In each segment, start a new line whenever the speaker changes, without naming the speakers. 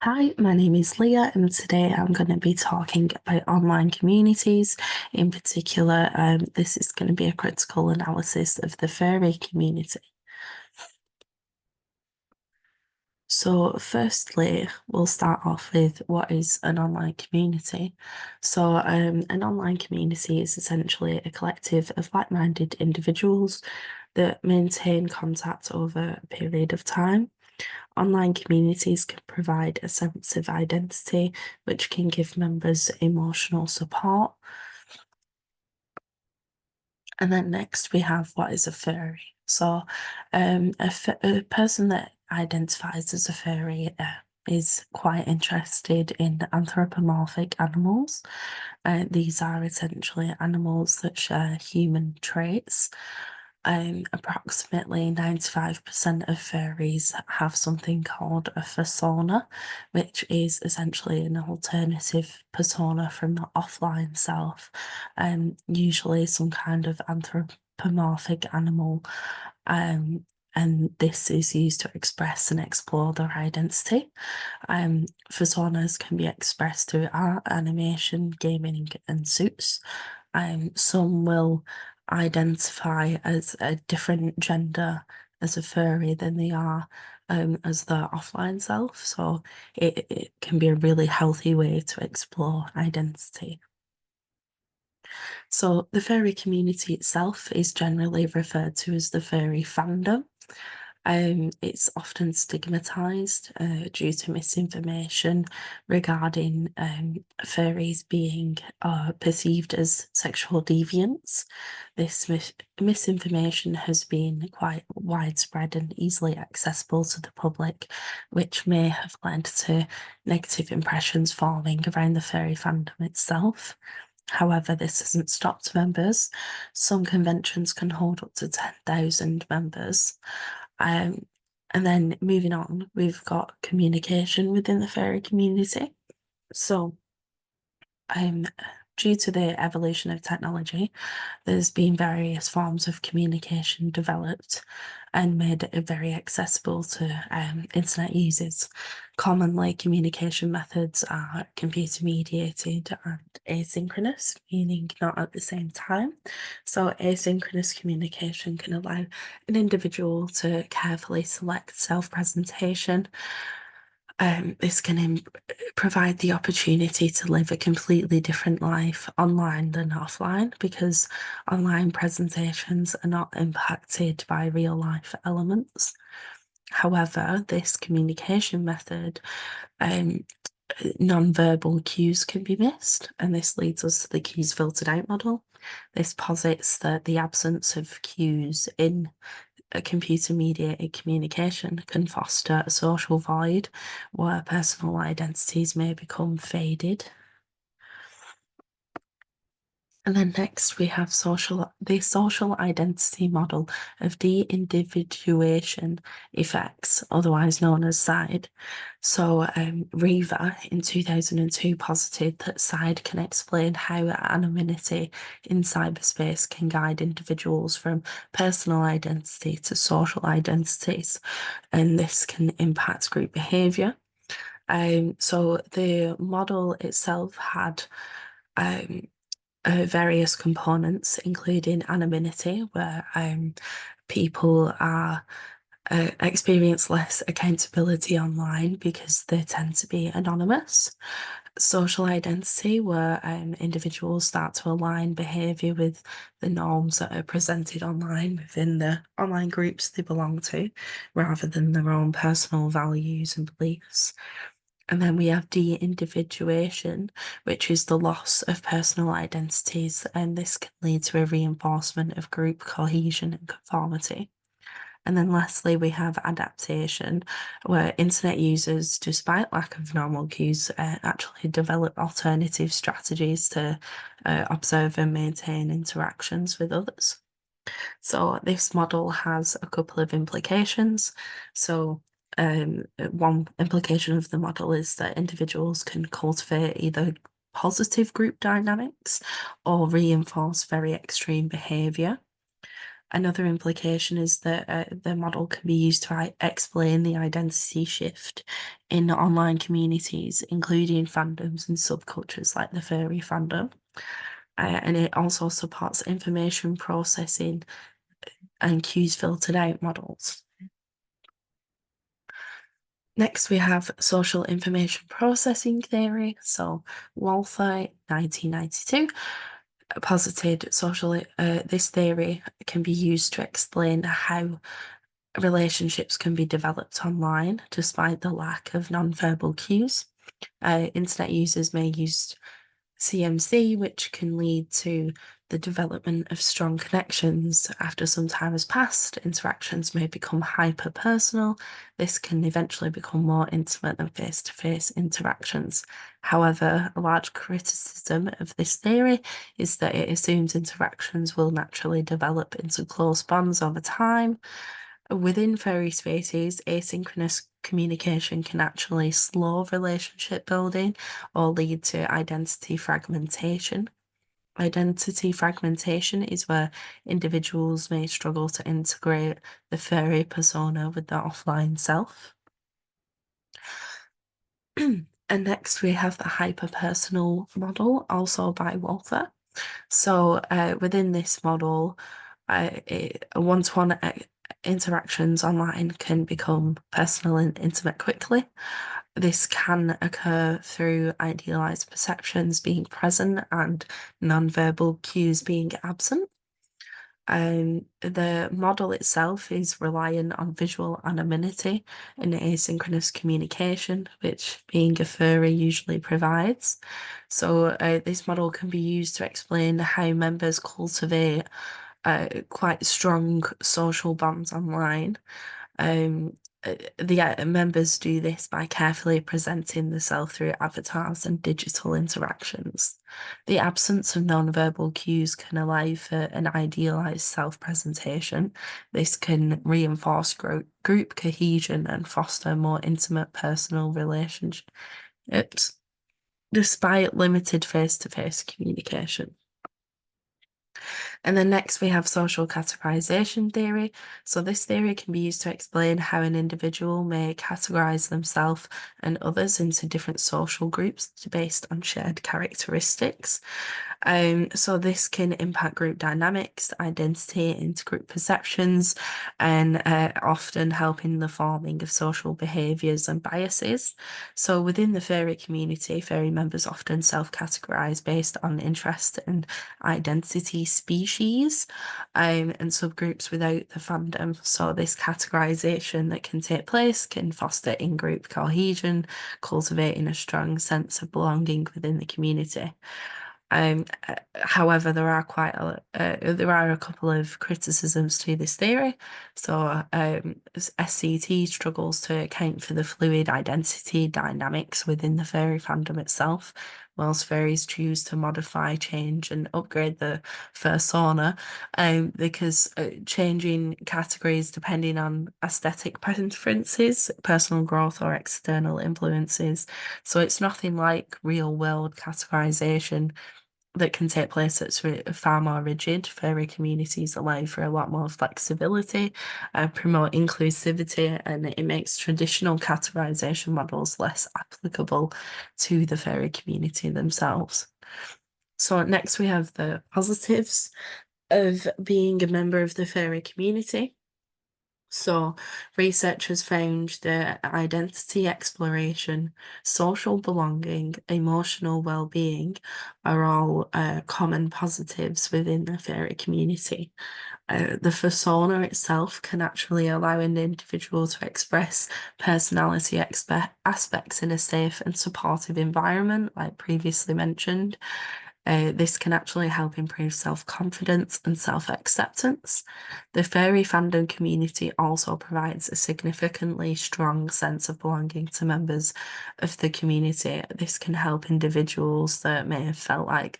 Hi, my name is Leah, and today I'm going to be talking about online communities. In particular, this is going to be a critical analysis of the furry community. So, firstly, we'll start off with what is an online community. So, an online community is essentially a collective of like-minded individuals that maintain contact over a period of time. Online communities can provide a sense of identity, which can give members emotional support. And then next we have what is a furry. So, a person that identifies as a furry is quite interested in anthropomorphic animals. These are essentially animals that share human traits. Approximately 95% of furries have something called a fursona, which is essentially an alternative persona from the offline self, usually some kind of anthropomorphic animal. And this is used to express and explore their identity. Personas can be expressed through art, animation, gaming, and suits. Some will identify as a different gender as a furry than they are as their offline self. So it can be a really healthy way to explore identity. So the furry community itself is generally referred to as the furry fandom. It's often stigmatized due to misinformation regarding furries being perceived as sexual deviants. This misinformation has been quite widespread and easily accessible to the public, which may have led to negative impressions forming around the furry fandom itself. However, this hasn't stopped members. Some conventions can hold up to 10,000 members. Um, and then moving on, we've got communication within the furry community. So, um, due to the evolution of technology, there's been various forms of communication developed and made it very accessible to internet users. Commonly, communication methods are computer mediated and asynchronous, meaning not at the same time. So, asynchronous communication can allow an individual to carefully select self presentation. This can provide the opportunity to live a completely different life online than offline because online presentations are not impacted by real life elements. However, this communication method, um, non-verbal cues can be missed, and this leads us to the cues filtered out model. This posits that the absence of cues in a computer mediated communication can foster a social void where personal identities may become faded. And then next we have the social identity model of de-individuation effects, otherwise known as SIDE. So Riva in 2002 posited that SIDE can explain how anonymity in cyberspace can guide individuals from personal identity to social identities, and this can impact group behaviour. So the model itself had um, various components, including anonymity, where people are experience less accountability online because they tend to be anonymous. Social identity, where individuals start to align behaviour with the norms that are presented online within the online groups they belong to, rather than their own personal values and beliefs. And then we have de-individuation, which is the loss of personal identities, and this can lead to a reinforcement of group cohesion and conformity. And then lastly, we have adaptation, where internet users, despite lack of normal cues, actually develop alternative strategies to observe and maintain interactions with others. So this model has a couple of implications. So one implication of the model is that individuals can cultivate either positive group dynamics or reinforce very extreme behaviour. Another implication is that the model can be used to explain the identity shift in online communities, including fandoms and subcultures like the furry fandom. And it also supports information processing and cues filtered out models. Next, we have social information processing theory. So, Walther, 1992, posited this theory can be used to explain how relationships can be developed online despite the lack of nonverbal cues. Internet users may use CMC, which can lead to the development of strong connections. After some time has passed, interactions may become hyper personal. This can eventually become more intimate than face to face interactions. However, a large criticism of this theory is that it assumes interactions will naturally develop into close bonds over time. Within furry spaces, asynchronous communication can actually slow relationship building or lead to identity fragmentation. Identity fragmentation is where individuals may struggle to integrate the furry persona with their offline self. And next, we have the hyperpersonal model, also by Walther. So, within this model, one-to-one interactions online can become personal and intimate quickly. This can occur through idealized perceptions being present and nonverbal cues being absent. The model itself is reliant on visual anonymity and asynchronous communication, which being a furry usually provides. So, this model can be used to explain how members cultivate quite strong social bonds online. Um, the members do this by carefully presenting the self through avatars and digital interactions. The absence of non-verbal cues can allow for an idealized self-presentation. This can reinforce group cohesion and foster more intimate personal relationships, despite limited face-to-face communication. And then next we have social categorization theory. So this theory can be used to explain how an individual may categorize themselves and others into different social groups based on shared characteristics. So this can impact group dynamics, identity, intergroup perceptions, and often helping the forming of social behaviors and biases. So within the furry community, furry members often self-categorize based on interest and identity species, and subgroups without the fandom. So this categorization that can take place can foster in-group cohesion, cultivating a strong sense of belonging within the community. However, there are a couple of criticisms to this theory. So, SCT struggles to account for the fluid identity dynamics within the furry fandom itself, whilst furries choose to modify, change, and upgrade the fursona, because changing categories depending on aesthetic preferences, personal growth, or external influences. So it's nothing like real world categorization that can take place that's far more rigid. Furry communities allow for a lot more flexibility, promote inclusivity, and it makes traditional categorization models less applicable to the furry community themselves. So next we have the positives of being a member of the furry community. So, researchers found that identity exploration, social belonging, emotional well-being are all common positives within the furry community. The persona itself can actually allow an individual to express personality aspects in a safe and supportive environment, like previously mentioned. This can actually help improve self-confidence and self-acceptance. The furry fandom community also provides a significantly strong sense of belonging to members of the community. This can help individuals that may have felt like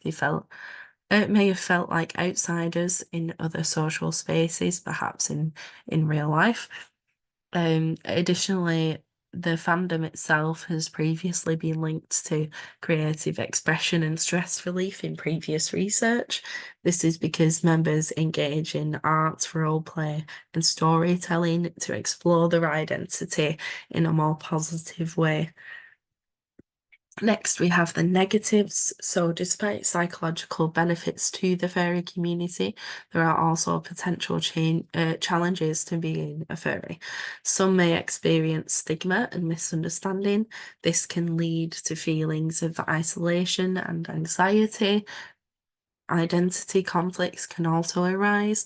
outsiders in other social spaces, perhaps in real life. Additionally, the fandom itself has previously been linked to creative expression and stress relief in previous research. This is because members engage in art, role play, and storytelling to explore their identity in a more positive way. Next, we have the negatives. So, despite psychological benefits to the furry community, there are also potential challenges to being a furry. Some may experience stigma and misunderstanding. This can lead to feelings of isolation and anxiety. Identity conflicts can also arise.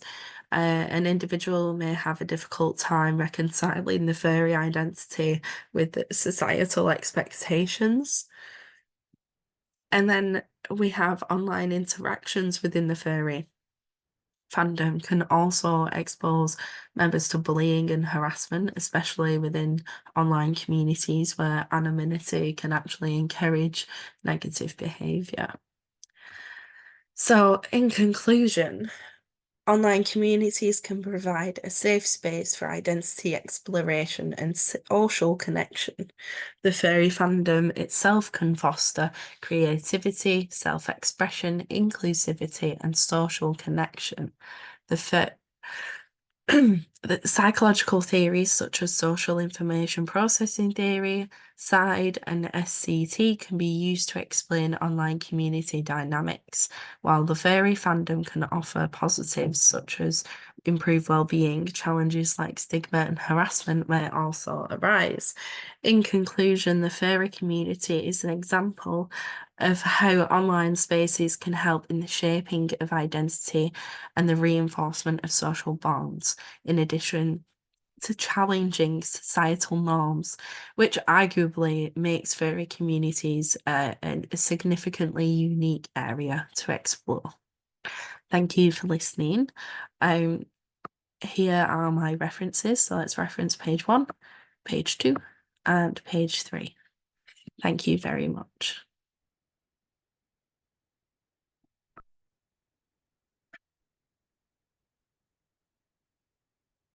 An individual may have a difficult time reconciling the furry identity with the societal expectations. And then we have online interactions within the furry fandom can also expose members to bullying and harassment, especially within online communities where anonymity can actually encourage negative behaviour. So, in conclusion, online communities can provide a safe space for identity exploration and social connection. The furry fandom itself can foster creativity, self-expression, inclusivity, and social connection. The the psychological theories such as social information processing theory, SIDE, and SCT can be used to explain online community dynamics, while the furry fandom can offer positives such as improved well-being. Challenges like stigma and harassment may also arise. In conclusion, the furry community is an example of how online spaces can help in the shaping of identity and the reinforcement of social bonds, in addition to challenging societal norms, which arguably makes furry communities a significantly unique area to explore. Thank you for listening. Here are my references. So let's reference page 1, page 2, and page 3. Thank you very much.